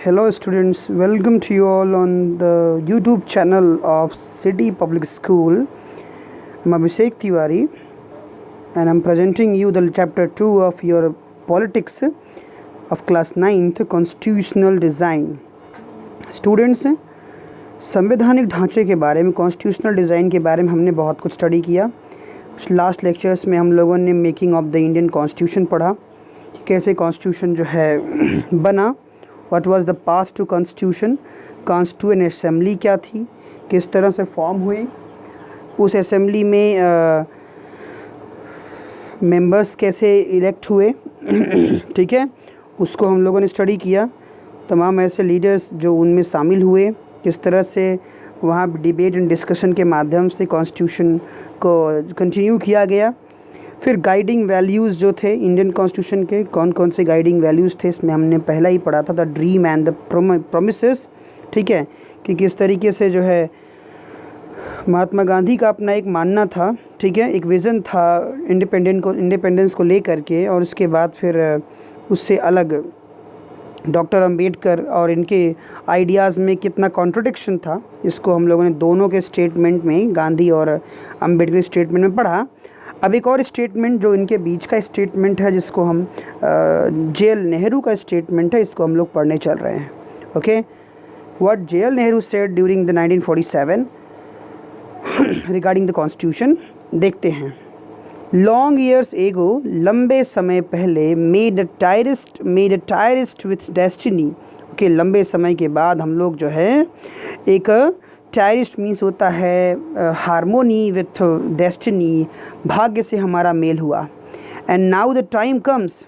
Hello students, welcome to you all on the YouTube channel of City Public School. I'm Abhishek Tiwari and I'm presenting you the chapter 2 of your politics of class 9th constitutional design. Students, संवैधानिक ढांचे के बारे में, constitutional design के बारे में हमने बहुत कुछ स्टडी किया. लास्ट लेक्चर्स में हम लोगों ने making of the Indian constitution पढ़ा कि कैसे कॉन्स्टिट्यूशन जो है बना. What was the path to constitution, constituent assembly क्या थी, किस तरह से फॉर्म हुई, उस असेंबली में मेंबर्स कैसे इलेक्ट हुए. ठीक है, उसको हम लोगों ने स्टडी किया. तमाम ऐसे लीडर्स जो उनमें शामिल हुए, किस तरह से वहाँ डिबेट एंड डिस्कशन के माध्यम से कॉन्स्टिट्यूशन को कंटिन्यू किया गया. फिर गाइडिंग वैल्यूज़ जो थे इंडियन कॉन्स्टिट्यूशन के, कौन कौन से गाइडिंग वैल्यूज़ थे, इसमें हमने पहला ही पढ़ा था, the dream and the promises. ठीक है, कि किस तरीके से जो है महात्मा गांधी का अपना एक मानना था. ठीक है, एक विज़न था इंडिपेंडेंस को लेकर के, और उसके बाद फिर उससे अलग डॉक्टर अंबेडकर और इनके आइडियाज़ में कितना कॉन्ट्रडिक्शन था. इसको हम लोगों ने दोनों के स्टेटमेंट में, गांधी और अंबेडकर स्टेटमेंट में पढ़ा. अब एक और स्टेटमेंट जो इनके बीच का स्टेटमेंट है, जिसको हम जे.एल. नेहरू का स्टेटमेंट है, इसको हम लोग पढ़ने चल रहे हैं. Okay, what J L. Nehru said during the 1947 regarding the constitution, देखते हैं. लॉन्ग ईयर्स एगो, लंबे समय पहले, made a tryst with destiny. Okay, लंबे समय के बाद हम लोग जो है एक टायरिस्ट मीन्स होता है हारमोनी विथ डेस्टिनी, भाग्य से हमारा मेल हुआ. And now the time comes,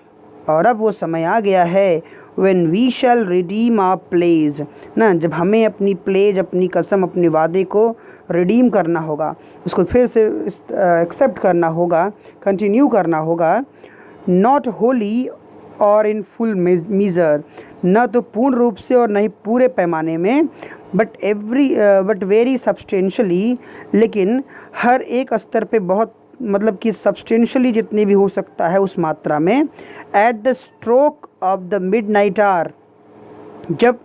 और अब वो समय आ गया है, when we shall redeem our pledge ना, जब हमें अपनी प्लेज, अपनी कसम, अपने वादे को रिडीम करना होगा, उसको फिर से एक्सेप्ट करना होगा, कंटिन्यू करना होगा. नॉट होली और इन फुल मीज़र, न तो पूर्ण रूप से और न ही पूरे पैमाने में, बट वेरी सब्सटेंशली, लेकिन हर एक स्तर पे बहुत, मतलब कि सब्सटेंशली जितने भी हो सकता है उस मात्रा में. At the stroke of the midnight hour, जब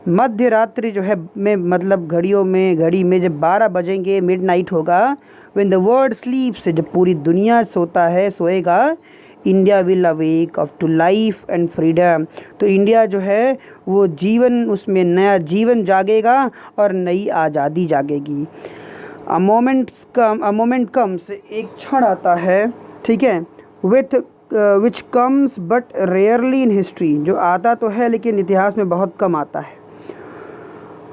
मध्य रात्रि जो है में, मतलब घड़ी में जब 12 बजेंगे, मिडनाइट होगा. व्हेन द वर्ल्ड स्लीप्स, जब पूरी दुनिया सोता है, सोएगा. India will awake off to life and freedom, तो इंडिया जो है वो जीवन, उसमें नया जीवन जागेगा और नई आज़ादी जागेगी. अ मोमेंट कम्स, एक क्षण आता है. ठीक है, which comes but rarely in history, जो आता तो है लेकिन इतिहास में बहुत कम आता है.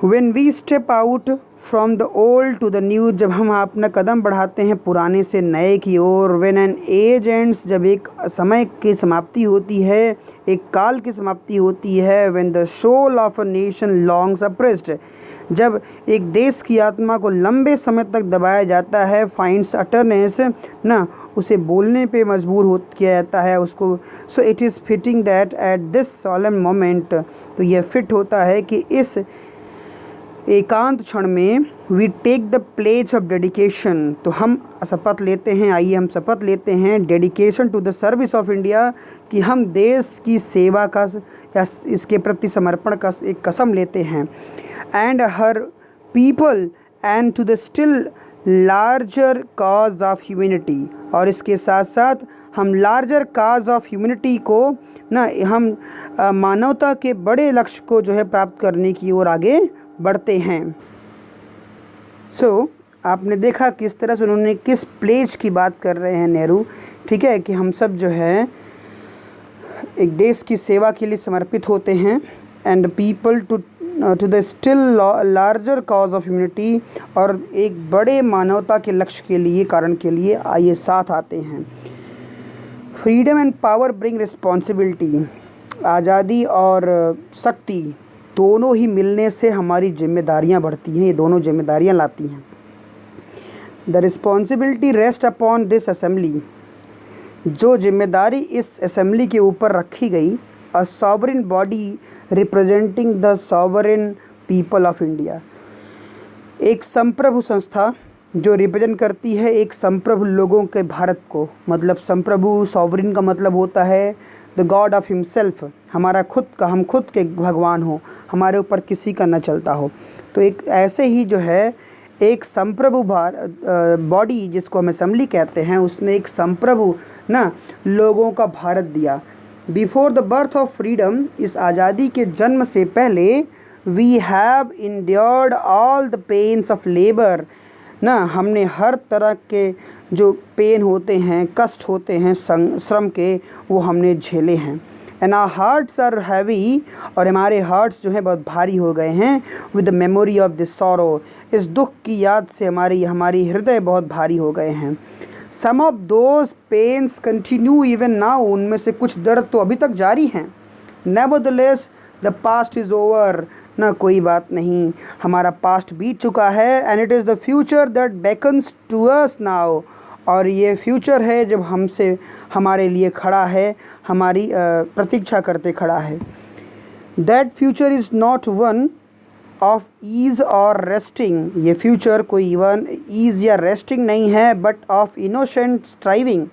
When we step out from the old to the new, जब हम अपना कदम बढ़ाते हैं पुराने से नए की ओर. When an age ends, जब एक समय की समाप्ति होती है, एक काल की समाप्ति होती है. When the soul of a nation long suppressed, जब एक देश की आत्मा को लंबे समय तक दबाया जाता है. finds utterance ना, उसे बोलने पे मजबूर किया जाता है उसको. so it is fitting that at this solemn moment, तो यह फिट होता है कि इस एकांत क्षण में, we take the pledge of dedication, तो हम शपथ लेते हैं, आइए हम शपथ लेते हैं, dedication to the service of India, कि हम देश की सेवा का या इसके प्रति समर्पण का एक कसम लेते हैं. And her people and to the still larger cause of humanity, और इसके साथ साथ हम लार्जर काज ऑफ ह्यूमैनिटी को ना, हम मानवता के बड़े लक्ष्य को जो है प्राप्त करने की ओर आगे बढ़ते हैं. आपने देखा किस तरह से उन्होंने किस प्लेज की बात कर रहे हैं नेहरू. ठीक है, कि हम सब जो है एक देश की सेवा के लिए समर्पित होते हैं. And people to the still larger cause of humanity, और एक बड़े मानवता के लक्ष्य के लिए, कारण के लिए आइए साथ आते हैं. Freedom and power bring responsibility, आज़ादी और शक्ति दोनों ही मिलने से हमारी जिम्मेदारियां बढ़ती हैं, ये दोनों जिम्मेदारियां लाती हैं. The responsibility rest upon this assembly, जो जिम्मेदारी इस असेंबली के ऊपर रखी गई. अ sovereign body representing the sovereign people of India, एक संप्रभु संस्था जो रिप्रेजेंट करती है एक संप्रभु लोगों के भारत को. मतलब संप्रभु, सॉवरेन का मतलब होता है द गॉड ऑफ हिमसेल्फ, हमारा खुद का, हम खुद के भगवान हो, हमारे ऊपर किसी का न चलता हो। तो एक ऐसे ही जो है एक संप्रभु बॉडी जिसको हम असेंबली कहते हैं, उसने एक संप्रभु ना लोगों का भारत दिया। Before the birth of freedom, इस आज़ादी के जन्म से पहले, we have endured all the pains of labour ना, हमने हर तरह के जो पेन होते हैं, कष्ट होते हैं श्रम के, वो हमने झेले हैं। And our hearts are heavy, और हमारे हार्ट्स जो हैं बहुत भारी हो गए हैं। With the memory of this sorrow, इस दुख की याद से हमारी हृदय बहुत भारी हो गए हैं। Some of those pains continue even now, उनमें से कुछ दर्द तो अभी तक जारी हैं। Nevertheless the past is over, ना कोई बात नहीं, हमारा पास्ट बीत चुका है। And it is the future that beckons to us now, और ये फ्यूचर है जब हमसे हमारे लिए खड़ा है, हमारी प्रतीक्षा करते खड़ा है। That future is not one of ease और रेस्टिंग, ये फ्यूचर कोई वन ईज़ या रेस्टिंग नहीं है, बट ऑफ इनोसेंट स्ट्राइविंग,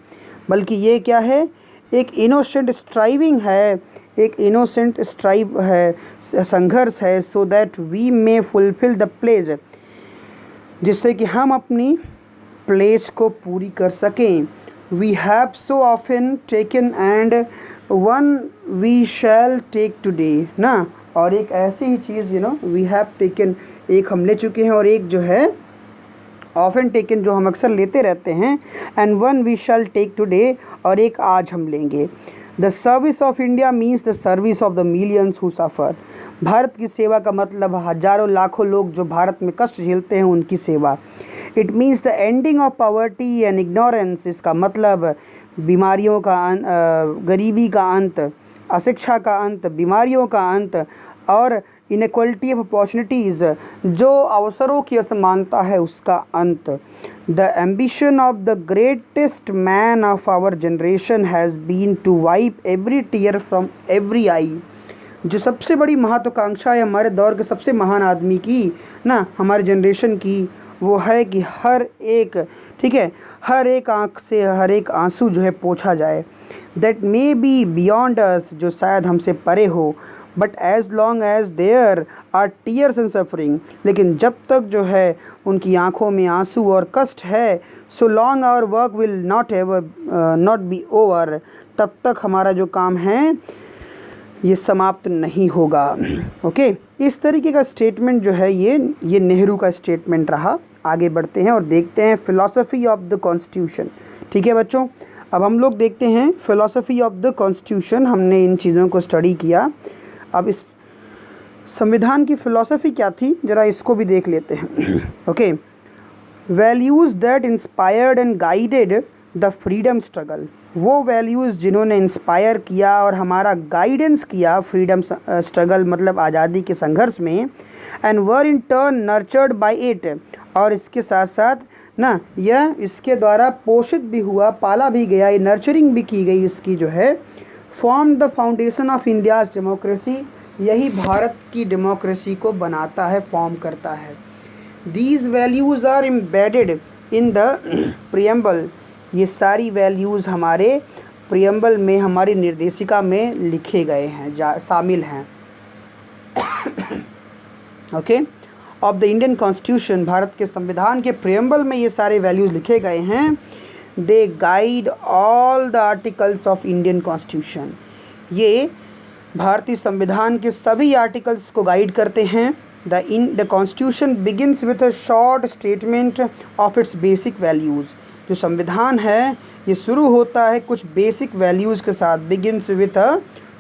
बल्कि ये क्या है, एक इनोसेंट स्ट्राइविंग है, एक इनोसेंट स्ट्राइव है, संघर्ष है। So that we may fulfil the pledge, जिससे कि हम अपनी प्लेस को पूरी कर सकें। We have so often taken and one we shall take today ना, और एक ऐसी ही चीज़ वी हैव टेकन, एक हम ले चुके हैं, और एक जो है ऑफन टेकन जो हम अक्सर लेते रहते हैं, and one we shall take today, और एक आज हम लेंगे। The service of India means the service of the millions who suffer, Bharat की सेवा का मतलब हजारों लाखों लोग जो भारत में कष्ट झेलते हैं उनकी सेवा। It means the ending of poverty and ignorance, इसका मतलब बीमारियों का गरीबी का अंत, अशिक्षा का अंत, बीमारियों का अंत, और इनक्वलिटी ऑफ अपॉर्चुनिटीज़, जो अवसरों की असमानता है उसका अंत। The ambition of the greatest man of our generation has been to wipe every tear from every eye, जो सबसे बड़ी महत्वाकांक्षा है हमारे दौर के सबसे महान आदमी की ना, हमारे जनरेशन की, वो है कि हर एक, ठीक है, हर एक आँख से हर एक आंसू जो है पोंछा जाए। That may be beyond us, जो शायद हमसे परे हो, but as long as there are tears and suffering, लेकिन जब तक जो है उनकी आँखों में आंसू और कष्ट है, so long our work will not be over, तब तक हमारा जो काम है ये समाप्त नहीं होगा। ओके, इस तरीके का स्टेटमेंट जो है ये नेहरू का स्टेटमेंट रहा। आगे बढ़ते हैं और देखते हैं फिलॉसफी ऑफ द कॉन्स्टिट्यूशन। ठीक है बच्चों, अब हम लोग देखते हैं फिलॉसफी ऑफ द कॉन्स्टिट्यूशन। हमने इन चीज़ों को स्टडी किया, अब इस संविधान की फ़िलॉसफी क्या थी ज़रा इसको भी देख लेते हैं। Okay, values that inspired and guided the freedom struggle, वो वैल्यूज़ जिन्होंने इंस्पायर किया और हमारा गाइडेंस किया फ्रीडम स्ट्रगल मतलब आज़ादी के संघर्ष में, and were in turn nurtured by it, और इसके साथ साथ ना यह इसके द्वारा पोषित भी हुआ, पाला भी गया, ये नर्चरिंग भी की गई इसकी जो है, form the foundation of India's democracy, यही भारत की डेमोक्रेसी को बनाता है, फॉर्म करता है। These values are embedded in the preamble, ये सारी वैल्यूज़ हमारे प्रियम्बल में, हमारी निर्देशिका में लिखे गए हैं, शामिल हैं। Okay, of the Indian constitution, Bharat के संविधान के प्रियम्बल में ये सारे वैल्यूज़ लिखे गए हैं। They guide all the articles of Indian constitution, ये भारतीय संविधान के सभी आर्टिकल्स को गाइड करते हैं। The constitution begins with a short statement of its basic values, जो संविधान है ये शुरू होता है कुछ बेसिक वैल्यूज़ के साथ। Begins with a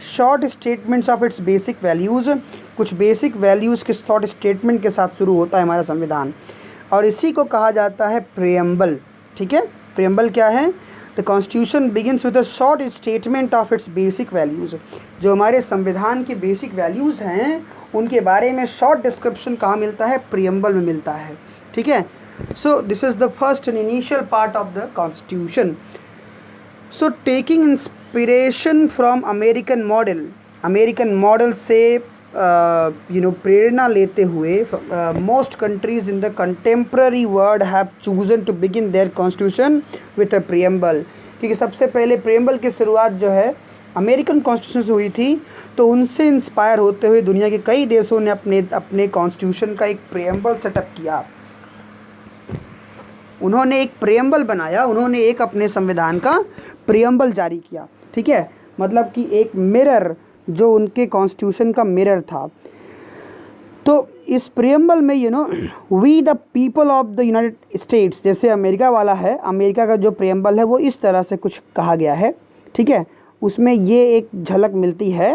short statements of its basic values, कुछ बेसिक वैल्यूज़ के शॉर्ट स्टेटमेंट के साथ शुरू होता है हमारा संविधान, और इसी को कहा जाता है प्रियम्बल। ठीक है, प्रियम्बल क्या है? The constitution begins with a short statement of its basic values, जो हमारे संविधान के बेसिक वैल्यूज़ हैं उनके बारे में शॉर्ट डिस्क्रिप्शन कहाँ मिलता है? प्रियम्बल में मिलता है। ठीक है, so this is the first and initial part of the constitution. So taking inspiration from American model से प्रेरणा लेते हुए most countries in the contemporary world have chosen to begin their constitution with a preamble, क्योंकि सबसे पहले preamble की शुरुआत जो है अमेरिकन कॉन्स्टिट्यूशन से हुई थी, तो उनसे इंस्पायर होते हुए दुनिया के कई देशों ने अपने अपने कॉन्स्टिट्यूशन का एक प्रेम्बल सेटअप किया। उन्होंने एक प्रेम्बल बनाया, उन्होंने एक अपने संविधान का प्रेम्बल जारी किया। ठीक है, मतलब कि एक मिरर जो उनके कॉन्स्टिट्यूशन का मिरर था। तो इस प्रेम्बल में we the people of the United States, जैसे अमेरिका वाला है, अमेरिका का जो प्रेम्बल है वो इस तरह से कुछ कहा गया है। ठीक है, उसमें ये एक झलक मिलती है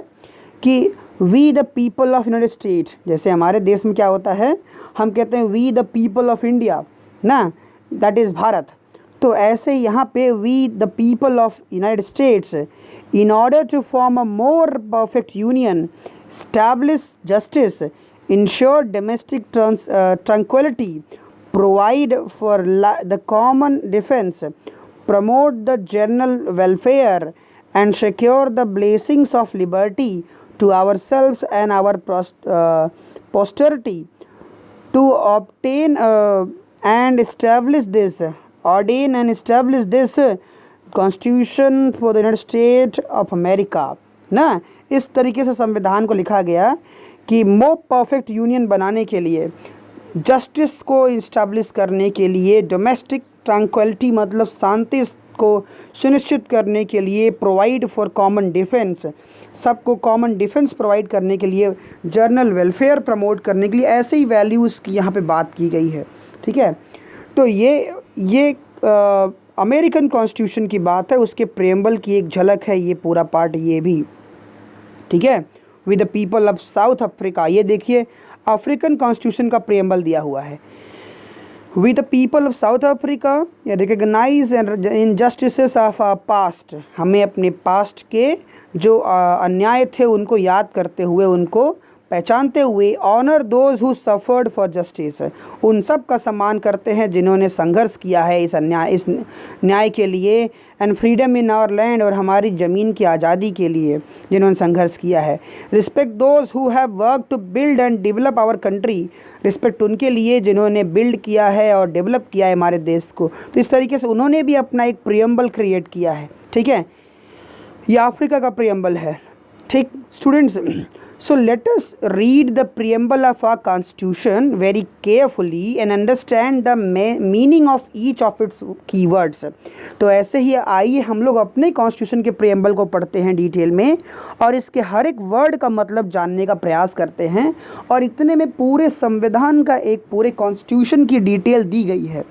कि we the people of United States, जैसे हमारे देश में क्या होता है, हम कहते हैं we the people of India ना, दैट इज़ भारत। तो ऐसे यहाँ पे we the people of United States in order to form a more perfect union, establish justice, ensure domestic tranquility, provide for the common defense, promote the general welfare, and secure the blessings of liberty to ourselves and our posterity. To obtain and establish this, ordain and establish this constitution for the United state of America ना। इस तरीके से संविधान को लिखा गया कि more perfect union बनाने के लिए, जस्टिस को इस्टेब्लिश करने के लिए, डोमेस्टिक ट्रैंक्विलिटी मतलब शांति को सुनिश्चित करने के लिए, प्रोवाइड फॉर कॉमन डिफेंस, सबको कॉमन डिफेंस प्रोवाइड करने के लिए, जर्नल वेलफेयर प्रमोट करने के लिए, ऐसे ही वैल्यूज़ की यहाँ पे बात की गई है। ठीक है, तो ये अमेरिकन कॉन्स्टिट्यूशन की बात है, उसके प्रेम्बल की एक झलक है ये पूरा पार्ट ये भी। ठीक है, with the people of South Africa, ये देखिए अफ्रीकन कॉन्स्टिट्यूशन का प्रेम्बल दिया हुआ है। With the people of South Africa recognise and injustices of our past, हमें अपने पास्ट के जो अन्याय थे उनको याद करते हुए, उनको पहचानते हुए, honour those who suffered for justice, उन सब का सम्मान करते हैं जिन्होंने संघर्ष किया है इस न्याय के लिए, and freedom in our land, और हमारी ज़मीन की आज़ादी के लिए जिन्होंने संघर्ष किया है। Respect those who have work to build and develop our country, respect उनके लिए जिन्होंने बिल्ड किया है और डेवलप किया है हमारे देश को। तो इस तरीके से उन्होंने भी अपना एक प्रियम्बल क्रिएट किया है। ठीक है, ये अफ्रीका का प्रियम्बल है। ठीक students, so let us read the preamble of our constitution very carefully and understand the meaning of each of its keywords। तो ऐसे ही आइए हम लोग अपने कॉन्स्टिट्यूशन के प्रियम्बल को पढ़ते हैं डिटेल में और इसके हर एक वर्ड का मतलब जानने का प्रयास करते हैं, और इतने में पूरे संविधान का एक पूरे कॉन्स्टिट्यूशन की डिटेल दी गई है।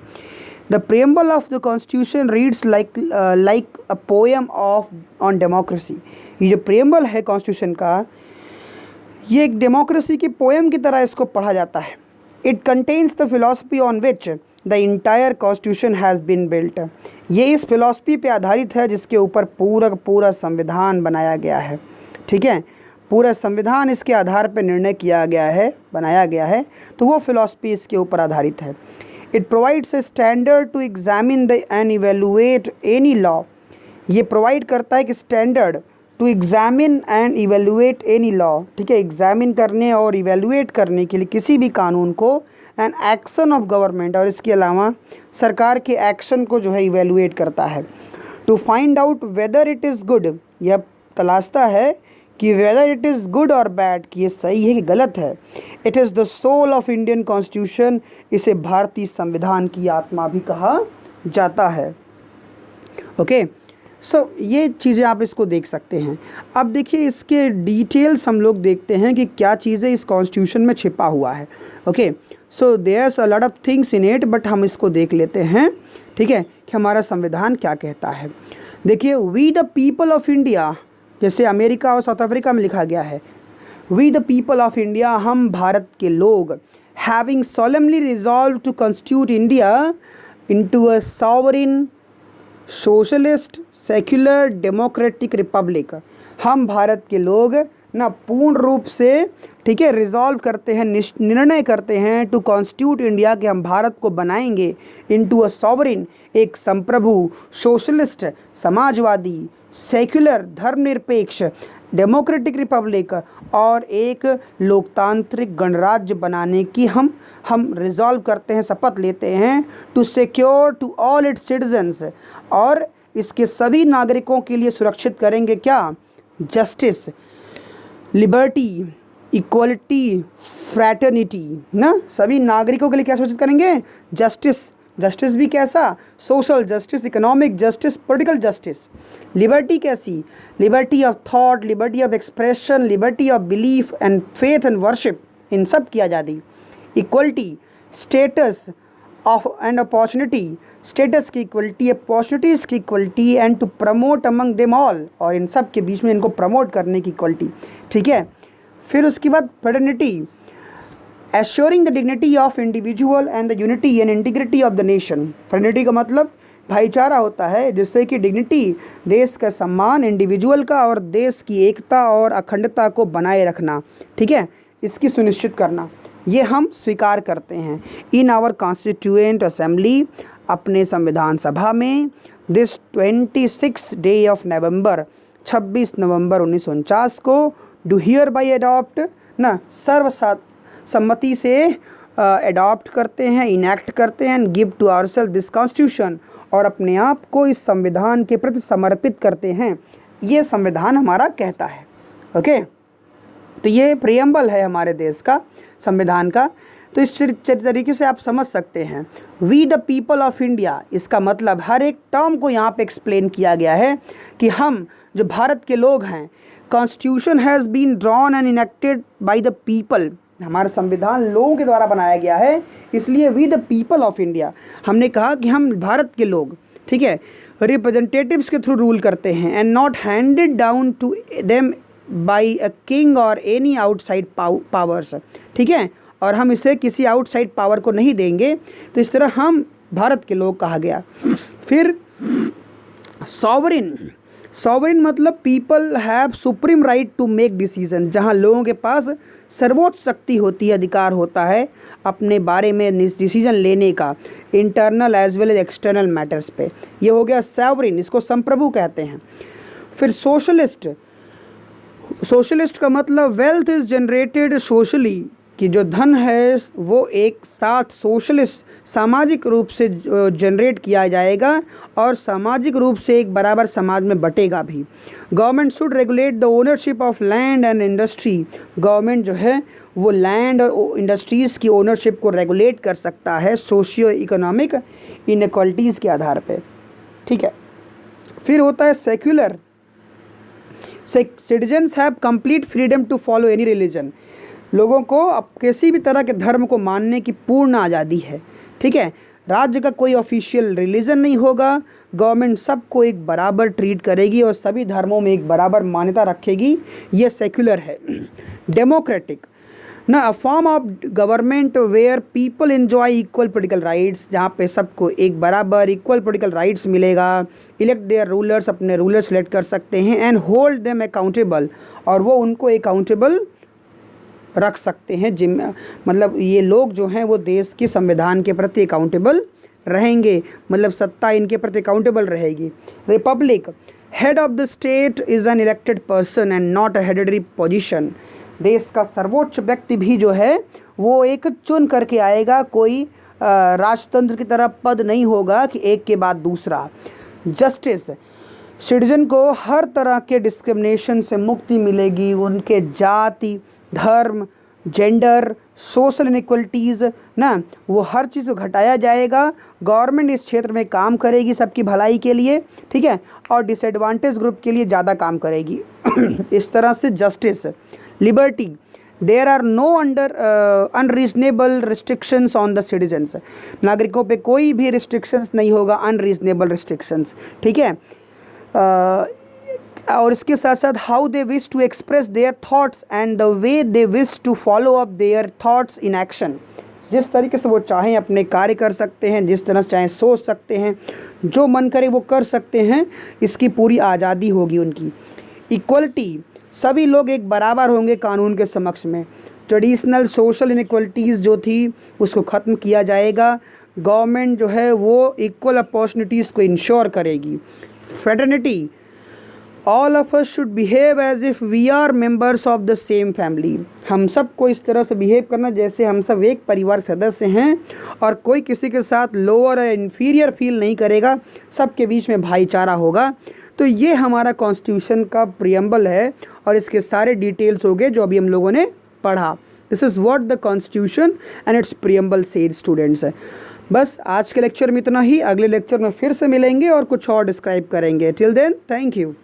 The preamble of the constitution reads like a poem on democracy। ये जो प्रियम्बल है कॉन्स्टिट्यूशन का, ये एक डेमोक्रेसी की पोएम की तरह इसको पढ़ा जाता है। It contains the philosophy on which the entire constitution has been built. ये इस फिलॉसफी पे आधारित है जिसके ऊपर पूरा संविधान बनाया गया है। ठीक है, पूरा संविधान इसके आधार पर निर्णय किया गया है, बनाया गया है, तो वो फिलॉसफी इसके ऊपर आधारित है। It provides a standard to examine the and evaluate any law. ये प्रोवाइड करता है कि standard to examine and evaluate any law. ठीक है, एग्जामिन करने और इवेलुएट करने के लिए किसी भी कानून को, एंड एक्शन ऑफ गवर्नमेंट, और इसके अलावा सरकार के एक्शन को जो है इवेलुएट करता है। To find out whether it is good, यह तलाशता है कि वेदर इट इज़ गुड और बैड, कि ये सही है कि गलत है। It is the soul of Indian constitution, इसे भारतीय संविधान की आत्मा भी कहा जाता है। ओके, सो ये चीज़ें आप इसको देख सकते हैं। अब देखिए इसके डिटेल्स हम लोग देखते हैं कि क्या चीज़ें इस कॉन्स्टिट्यूशन में छिपा हुआ है। Okay, so there's a lot of things in it, but हम इसको देख लेते हैं। ठीक है, कि हमारा संविधान क्या कहता है। देखिए, we the people of India, जैसे अमेरिका और साउथ अफ्रीका में लिखा गया है, we the people of India, हम भारत के लोग, having solemnly resolve to constitute India into a sovereign socialist secular democratic republic, हम भारत के लोग ना पूर्ण रूप से, ठीक है, रिजॉल्व करते हैं, निर्णय करते हैं टू कॉन्स्टिट्यूट इंडिया, कि हम भारत को बनाएंगे इनटू अ सॉवरेन, एक संप्रभु, सोशलिस्ट समाजवादी, सेक्युलर धर्मनिरपेक्ष, डेमोक्रेटिक रिपब्लिक, और एक लोकतांत्रिक गणराज्य बनाने की हम रिजॉल्व करते हैं, शपथ लेते हैं। To secure to all its citizens, और इसके सभी नागरिकों के लिए सुरक्षित करेंगे क्या, जस्टिस, लिबर्टी, इक्वलिटी, फ्रैटर्निटी, ना सभी नागरिकों के लिए क्या सुनिश्चित करेंगे? जस्टिस, जस्टिस भी कैसा? Social justice, economic justice, political justice. Liberty कैसी? Liberty of thought, liberty of expression, liberty of belief and faith and worship, इन सब की आज़ादी। Equality, status of and opportunity, status की इक्वलिटी, अपॉर्चुनिटीज़ की equality, and to promote among them all, और इन सब के बीच में इनको प्रमोट करने की इक्वलिटी। ठीक है। फिर उसके बाद fraternity, assuring the dignity of individual and the unity and integrity of the nation. Fraternity का मतलब भाईचारा होता है, जिससे कि डिग्निटी, देश का सम्मान, इंडिविजुअल का और देश की एकता और अखंडता को बनाए रखना, ठीक है, इसकी सुनिश्चित करना, ये हम स्वीकार करते हैं। इन आवर कॉन्स्टिट्यूएंट असेंबली, अपने संविधान सभा में, दिस 26 डे ऑफ नवंबर, 26 नवंबर 1949 को, डू हियर बाई एडॉप्ट, ना सर्वसम्मति से एडॉप्ट करते हैं, इनैक्ट करते हैं, give to ourselves this constitution, और अपने आप को इस संविधान के प्रति समर्पित करते हैं। ये संविधान हमारा कहता है। ओके, तो ये प्रियम्बल है हमारे देश का, संविधान का। तो इस तरीके से आप समझ सकते हैं। We the people of India, इसका मतलब हर एक टर्म को यहाँ पे एक्सप्लेन किया गया है कि हम जो भारत के लोग हैं, constitution has been drawn and enacted by the people, हमारा संविधान लोगों के द्वारा बनाया गया है, इसलिए we the people of India, हमने कहा कि हम भारत के लोग, ठीक है, रिप्रेजेंटेटिव्स के थ्रू रूल करते हैं, and not handed down to them by a king और एनी आउटसाइड पावर्स, ठीक है, और हम इसे किसी आउटसाइड पावर को नहीं देंगे। तो इस तरह हम भारत के लोग कहा गया। फिर सॉवरिन, सॉवरिन मतलब people have supreme right to make decision, जहाँ लोगों के पास सर्वोच्च शक्ति होती है, अधिकार होता है अपने बारे में डिसीजन लेने का, internal as well as external matters पे। ये हो गया सॉवरिन, इसको संप्रभु कहते हैं। फिर सोशलिस्ट, सोशलिस्ट का मतलब वेल्थ इज जनरेटेड सोशली, कि जो धन है वो एक साथ सोशलिस्ट सामाजिक रूप से जनरेट किया जाएगा और सामाजिक रूप से एक बराबर समाज में बटेगा भी। Government should regulate the ownership of land and industry, government जो है वो लैंड और इंडस्ट्रीज़ की ओनरशिप को रेगुलेट कर सकता है सोशियो इकोनॉमिक इनइक्वालिटीज़ के आधार पे, ठीक है। फिर होता है secular, citizens have complete freedom to follow any religion, लोगों को अब किसी भी तरह के धर्म को मानने की पूर्ण आज़ादी है, ठीक है। राज्य का कोई ऑफिशियल रिलीजन नहीं होगा, गवर्नमेंट सबको एक बराबर ट्रीट करेगी और सभी धर्मों में एक बराबर मान्यता रखेगी, ये सेक्युलर है। डेमोक्रेटिक ना, a form of government where people enjoy equal political rights, जहाँ पे सबको एक बराबर इक्वल पॉलिटिकल राइट्स मिलेगा। इलेक्ट देयर रूलर्स, अपने रूलर सेलेक्ट कर सकते हैं, एंड होल्ड देम अकाउंटेबल, और वो उनको अकाउंटेबल रख सकते हैं, जिम मतलब ये लोग जो हैं वो देश के संविधान के प्रति अकाउंटेबल रहेंगे, मतलब सत्ता इनके प्रति अकाउंटेबल रहेगी। Republic, head of the state is an elected person and not a hereditary position, देश का सर्वोच्च व्यक्ति भी जो है वो एक चुन करके आएगा, कोई राजतंत्र की तरह पद नहीं होगा कि एक के बाद दूसरा। जस्टिस, सिटीजन को हर तरह के डिस्क्रिमिनेशन से मुक्ति मिलेगी, उनके जाति, धर्म, जेंडर, सोशल इनइक्वलिटीज़ ना, वो हर चीज़ को घटाया जाएगा। गवर्नमेंट इस क्षेत्र में काम करेगी सबकी भलाई के लिए, ठीक है, और डिसएडवांटेज ग्रुप के लिए ज़्यादा काम करेगी। इस तरह से justice. Liberty, there are no under unreasonable restrictions on the citizens, नागरिकों पे कोई भी रिस्ट्रिक्शंस नहीं होगा, अनरीजनेबल रिस्ट्रिक्शंस, ठीक है। और इसके साथ साथ how they wish to express their thoughts and the way they wish to follow up their thoughts in action, जिस तरीके से वो चाहें अपने कार्य कर सकते हैं, जिस तरह से चाहें सोच सकते हैं, जो मन करे वो कर सकते हैं, इसकी पूरी आज़ादी होगी उनकी। इक्वलिटी, सभी लोग एक बराबर होंगे कानून के समक्ष में। ट्रेडिशनल सोशल इनइक्वलिटीज़ जो थी उसको ख़त्म किया जाएगा, गवर्नमेंट जो है वो इक्वल अपॉर्चुनिटीज़ को इंश्योर करेगी। Fraternity, all of us should behave as if we are members of the same family, हम सब को इस तरह से बिहेव करना जैसे हम सब एक परिवार सदस्य हैं, और कोई किसी के साथ लोअर या इन्फीरियर फील नहीं करेगा, सबके बीच में भाईचारा होगा। तो ये हमारा कॉन्स्टिट्यूशन का प्रियम्बल है, और इसके सारे डिटेल्स हो गए जो अभी हम लोगों ने पढ़ा। This is what the constitution and it's preamble said students है। बस आज के लेक्चर में इतना ही, अगले लेक्चर में फिर से मिलेंगे और कुछ और डिस्क्राइब करेंगे। Till then thank you.